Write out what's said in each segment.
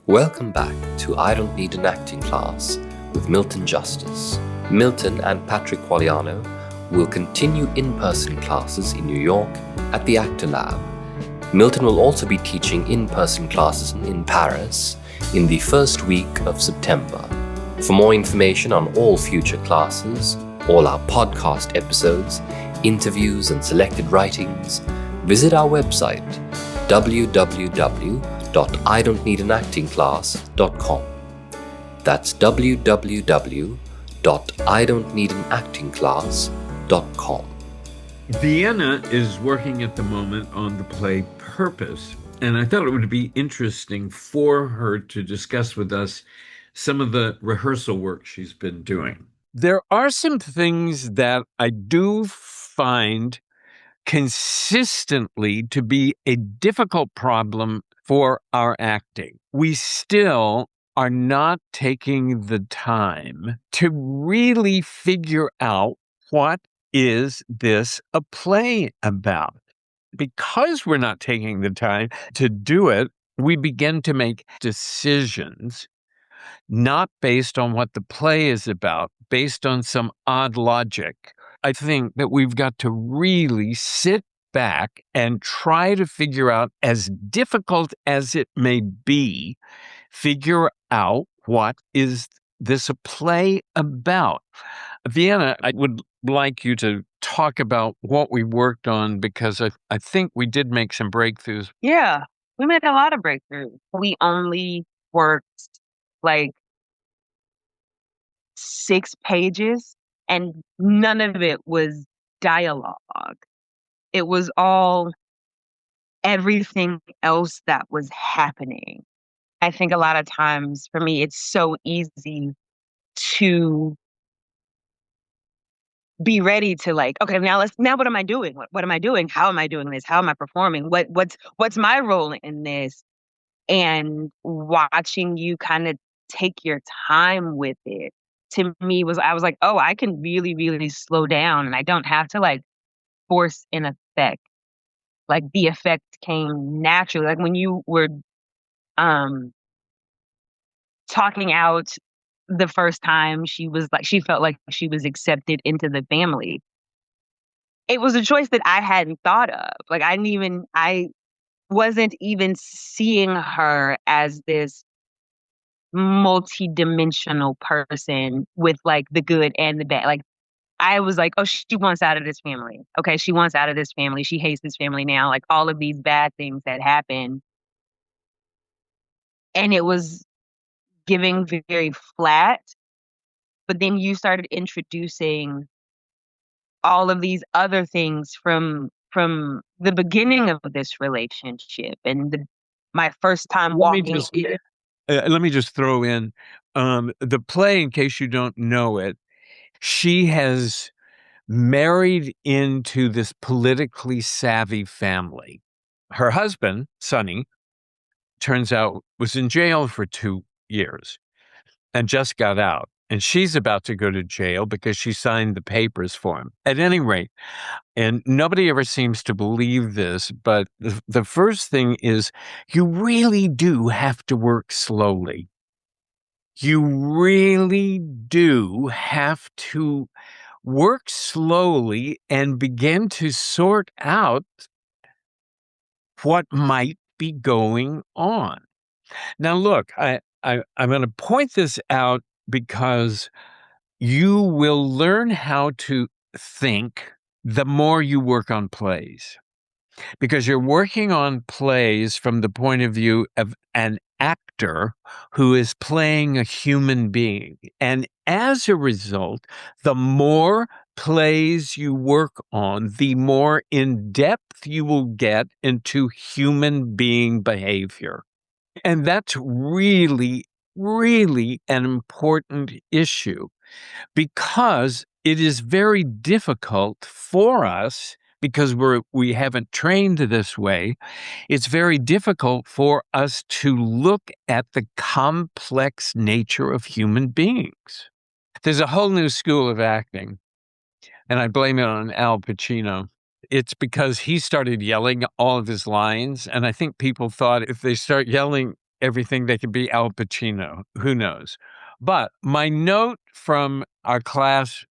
Welcome back to I Don't Need an Acting Class with Milton Justice. Milton and Patrick Qualiano will continue in-person classes in New York at the Actor Lab. Milton will also be teaching in-person classes in Paris in the first week of September. For more information on all future classes, all our podcast episodes, interviews and selected writings, visit our website www.idon'tneedanactingclass.com. That's www.idon'tneedanactingclass.com. Vienna is working at the moment on the play Purpose, and I thought it would be interesting for her to discuss with us some of the rehearsal work she's been doing. There are some things that I do find consistently to be a difficult problem for our acting. We still are not taking the time to really figure out what is this a play about. Because we're not taking the time to do it, we begin to make decisions not based on what the play is about, based on some odd logic. I think that we've got to really sit back and try to figure out, as difficult as it may be, figure out what is this a play about. Vienna, I would like you to talk about what we worked on, because I think we did make some breakthroughs. Yeah, we made a lot of breakthroughs. We only worked like 6 pages, and none of it was dialogue. It was all everything else that was happening. I think a lot of times for me, it's so easy to be ready to like, okay, now what am I doing? What am I doing? How am I doing this? How am I performing? What's my role in this? And watching you kind of take your time with it, to me, I was like, "Oh, I can really, really slow down, and I don't have to, like, force an effect." Like, the effect came naturally. Like, when you were, um, talking out the first time, she felt like she was accepted into the family. It was a choice that I hadn't thought of. Like, I wasn't even seeing her as this multi-dimensional person with, like, the good and the bad. Like, I was like, "Oh, she wants out of this family. Okay, she wants out of this family. She hates this family now." Like, all of these bad things that happened, and it was giving very flat, but then you started introducing all of these other things from the beginning of this relationship and my first time Let me walking just in. let me just throw in the play, in case you don't know it. She has married into this politically savvy family. Her husband, Sonny, turns out was in jail for 2 years and just got out. And she's about to go to jail because she signed the papers for him. At any rate, and nobody ever seems to believe this, but the first thing is, you really do have to work slowly. You really do have to work slowly and begin to sort out what might be going on. Now, look, I'm going to point this out because you will learn how to think the more you work on plays, because you're working on plays from the point of view of an actor who is playing a human being. And as a result, the more plays you work on, the more in depth you will get into human being behavior. And that's really, really an important issue, because it is very difficult for us, because we haven't trained this way. It's very difficult for us to look at the complex nature of human beings. There's a whole new school of acting, and I blame it on Al Pacino. It's because he started yelling all of his lines, and I think people thought if they start yelling everything. They could be Al Pacino. Who knows? But my note from our class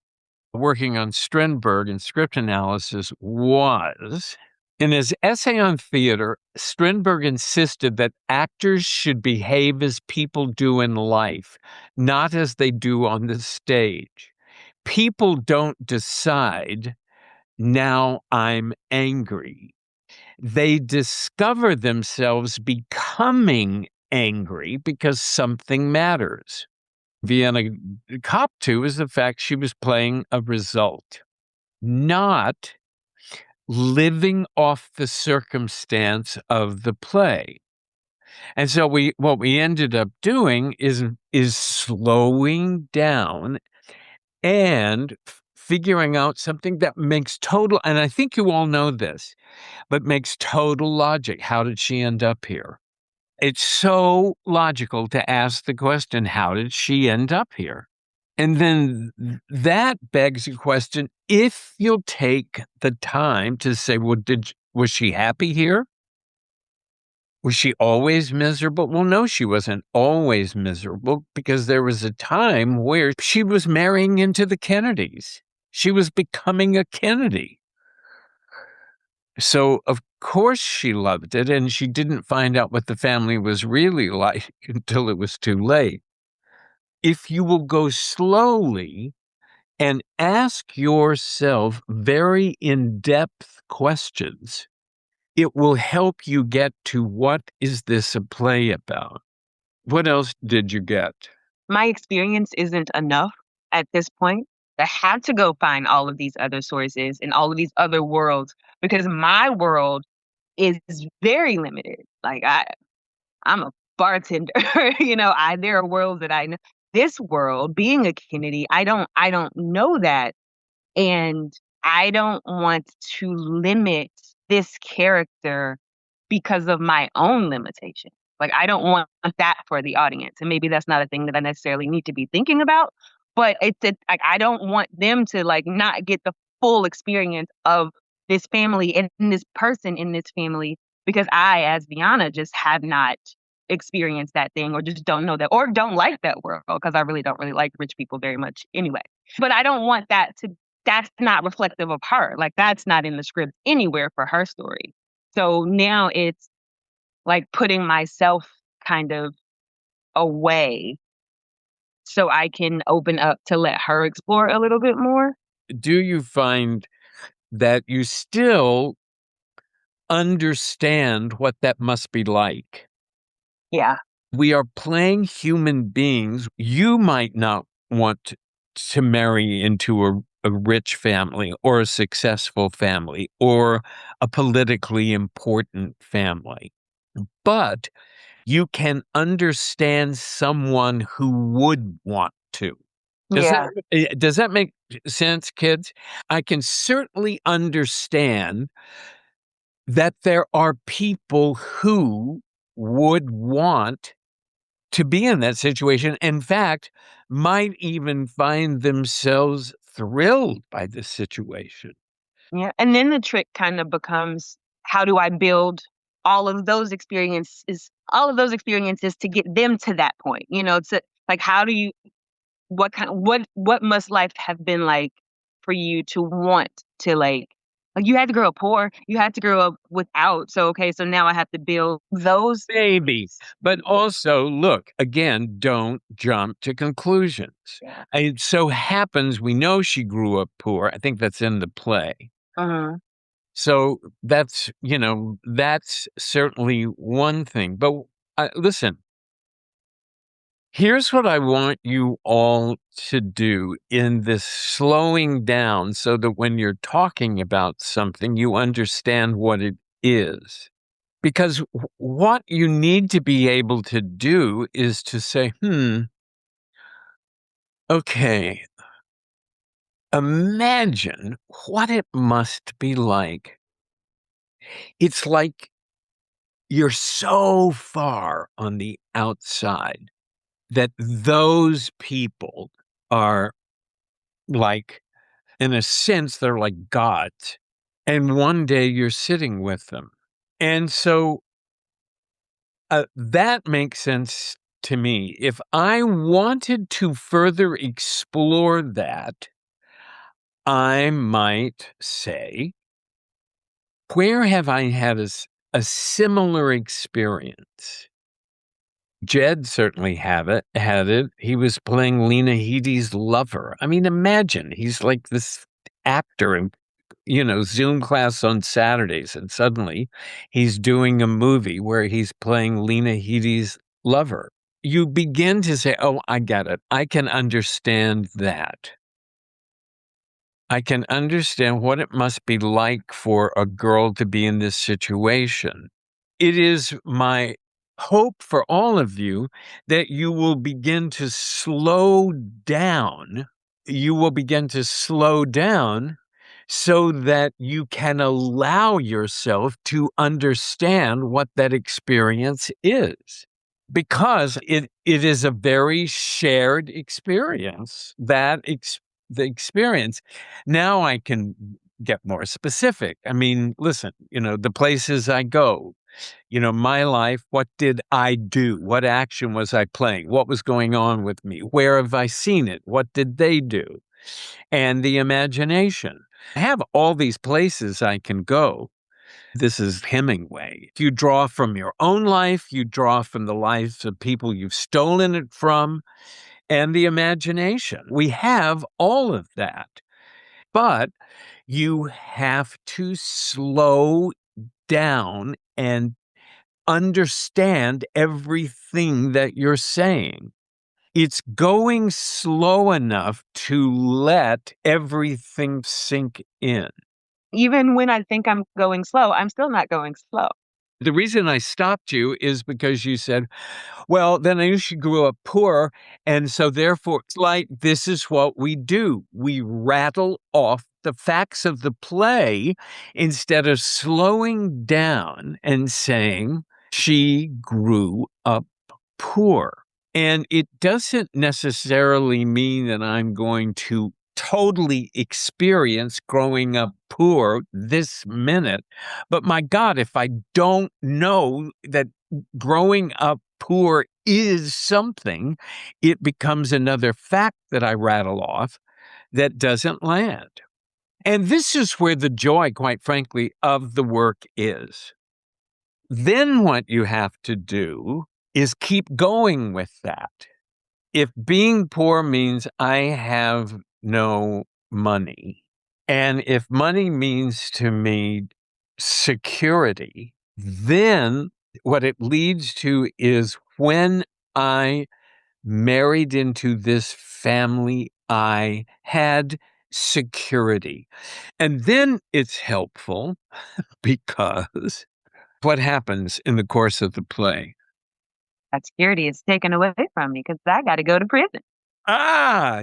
working on Strindberg and script analysis was, in his essay on theater, Strindberg insisted that actors should behave as people do in life, not as they do on the stage. People don't decide, now I'm angry. They discover themselves becoming angry because something matters. Vienna Cop 2 is the fact she was playing a result, not living off the circumstance of the play. And so what we ended up doing is slowing down and figuring out something that makes total, and I think you all know this, but makes total logic. How did she end up here? It's so logical to ask the question, how did she end up here? And then that begs a question, if you'll take the time to say, well, was she happy here? Was she always miserable? Well, no, she wasn't always miserable, because there was a time where she was marrying into the Kennedys. She was becoming a Kennedy. So, of course, she loved it, and she didn't find out what the family was really like until it was too late. If you will go slowly and ask yourself very in-depth questions, it will help you get to, what is this a play about? What else did you get? My experience isn't enough at this point. I had to go find all of these other sources and all of these other worlds, because my world is very limited. Like I'm a bartender, there are worlds that I know. This world, being a Kennedy, I don't know that. And I don't want to limit this character because of my own limitation. Like, I don't want that for the audience. And maybe that's not a thing that I necessarily need to be thinking about. But like, I don't want them to like not get the full experience of this family and this person in this family, because I, as Viana, just have not experienced that thing, or just don't know that, or don't like that world, because I really don't really like rich people very much anyway. But I don't want that's not reflective of her. Like, that's not in the script anywhere for her story. So now it's like putting myself kind of away so I can open up to let her explore a little bit more. Do you find that you still understand what that must be like? Yeah. We are playing human beings. You might not want to marry into a rich family or a successful family or a politically important family, but you can understand someone who would want to. Yeah. Does that make sense, kids? I can certainly understand that there are people who would want to be in that situation. In fact, might even find themselves thrilled by the situation. Yeah. And then the trick kind of becomes, how do I build all of those experiences to get them to that point? To like, how do you what must life have been like for you to want to like you had to grow up poor, you had to grow up without. So okay, so now I have to build those. Maybe. But also, look, again, don't jump to conclusions. Yeah. It so happens we know she grew up poor. I think that's in the play. Uh-huh. So that's certainly one thing. But listen, here's what I want you all to do in this slowing down, so that when you're talking about something, you understand what it is. Because what you need to be able to do is to say, okay, imagine what it must be like. It's like you're so far on the outside that those people are like, in a sense, they're like gods. And one day you're sitting with them. And so That makes sense to me. If I wanted to further explore that, I might say, where have I had a similar experience? Jed certainly had it. He was playing Lena Headey's lover. I mean, imagine he's like this actor in, Zoom class on Saturdays, and suddenly he's doing a movie where he's playing Lena Headey's lover. You begin to say, oh, I get it. I can understand that. I can understand what it must be like for a girl to be in this situation. It is my hope for all of you that you will begin to slow down. You will begin to slow down so that you can allow yourself to understand what that experience is. Because it is a very shared experience, the experience. Now I can get more specific. I mean, listen, the places I go, my life, what did I do? What action was I playing? What was going on with me? Where have I seen it? What did they do? And the imagination. I have all these places I can go. This is Hemingway. You draw from your own life, you draw from the lives of people you've stolen it from, and the imagination. We have all of that. But you have to slow down and understand everything that you're saying. It's going slow enough to let everything sink in. Even when I think I'm going slow, I'm still not going slow. The reason I stopped you is because you said, well, then I knew she grew up poor. And so therefore, it's like, this is what we do. We rattle off the facts of the play instead of slowing down and saying, she grew up poor. And it doesn't necessarily mean that I'm going to totally experience growing up poor this minute. But my God, if I don't know that growing up poor is something, it becomes another fact that I rattle off that doesn't land. And this is where the joy, quite frankly, of the work is. Then what you have to do is keep going with that. If being poor means I have no money, and if money means to me security, then what it leads to is when I married into this family, I had security. And then it's helpful because what happens in the course of the play? That security is taken away from me because I got to go to prison.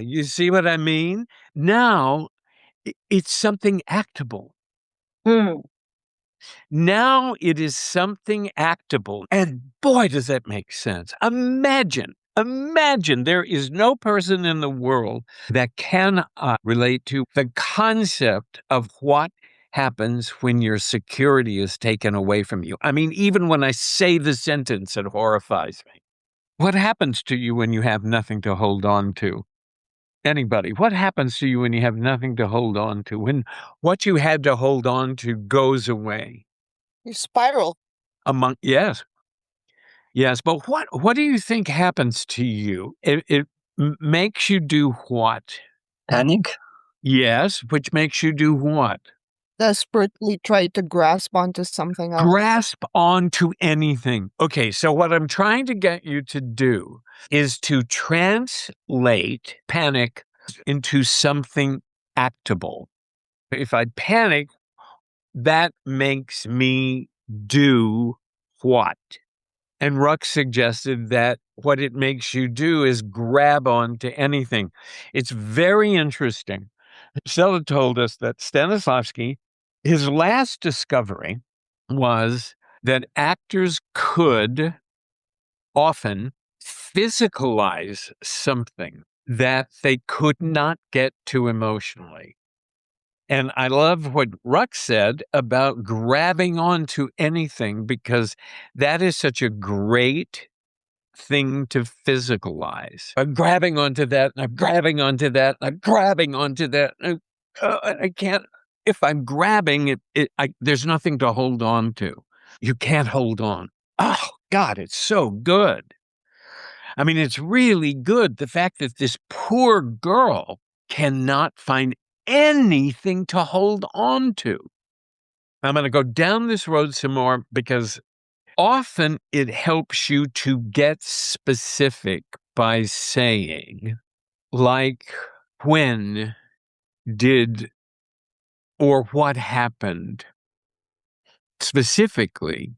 You see what I mean? Now it's something actable. Hmm. Now it is something actable. And boy, does that make sense. Imagine there is no person in the world that can relate to the concept of what happens when your security is taken away from you. I mean, even when I say the sentence, it horrifies me. What happens to you when you have nothing to hold on to? Anybody, what happens to you when you have nothing to hold on to? When what you had to hold on to goes away? You spiral. Yes. Yes, but what do you think happens to you? It makes you do what? Panic. Yes, which makes you do what? Desperately try to grasp onto something else. Grasp onto anything. Okay, so what I'm trying to get you to do is to translate panic into something actable. If I panic, that makes me do what? And Ruck suggested that what it makes you do is grab onto anything. It's very interesting. Stella told us that Stanislavski, his last discovery was that actors could often physicalize something that they could not get to emotionally. And I love what Ruck said about grabbing onto anything, because that is such a great thing to physicalize. I'm grabbing onto that, and I'm grabbing onto that, and I'm grabbing onto that. And I can't, if I'm grabbing it, there's nothing to hold on to. You can't hold on. Oh, God, it's so good. I mean, it's really good. The fact that this poor girl cannot find anything to hold on to. I'm going to go down this road some more, because often it helps you to get specific by saying, like, when did or what happened, specifically,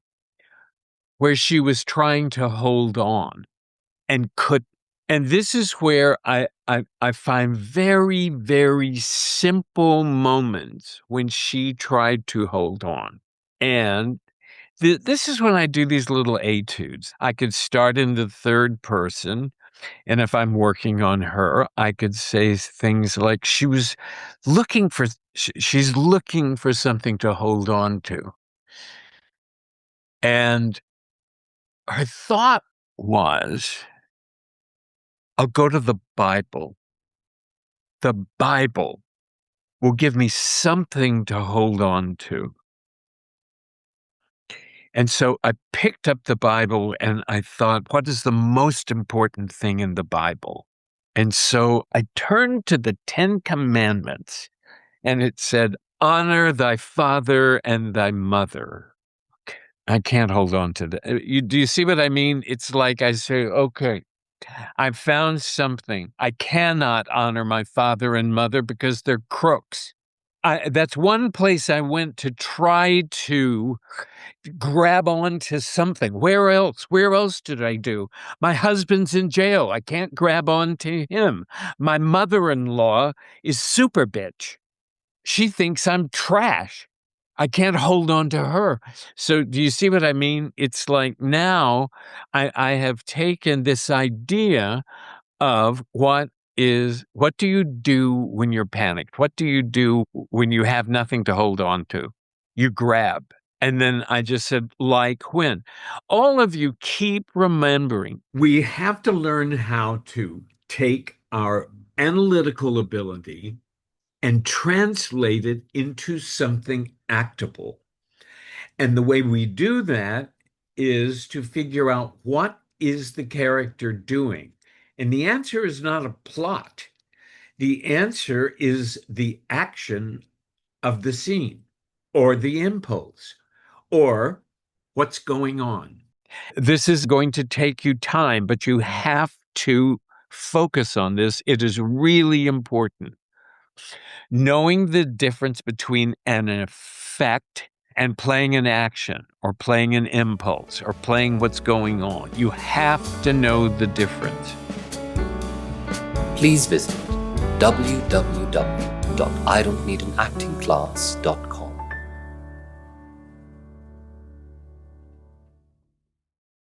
where she was trying to hold on and could. And this is where I find very, very simple moments when she tried to hold on. And this is when I do these little etudes. I could start in the third person, and if I'm working on her, I could say things like, she's looking for something to hold on to. And her thought was, I'll go to the Bible. The Bible will give me something to hold on to. And so I picked up the Bible and I thought, what is the most important thing in the Bible? And so I turned to the 10 Commandments, and it said, honor thy father and thy mother. I can't hold on to that. Do you see what I mean? It's like I say, okay, I found something. I cannot honor my father and mother because they're crooks. That's one place I went to try to grab onto something. Where else? Where else did I do? My husband's in jail. I can't grab onto him. My mother-in-law is super bitch. She thinks I'm trash. I can't hold on to her. So do you see what I mean? It's like now I have taken this idea of what do you do when you're panicked? What do you do when you have nothing to hold on to? You grab. And then I just said, like when? All of you keep remembering, we have to learn how to take our analytical ability and translate it into something actable. And the way we do that is to figure out, what is the character doing? And the answer is not a plot. The answer is the action of the scene, or the impulse, or what's going on. This is going to take you time, but you have to focus on this. It is really important. Knowing the difference between an effect and playing an action, or playing an impulse, or playing what's going on. You have to know the difference. Please visit www.idon'tneedanactingclass.com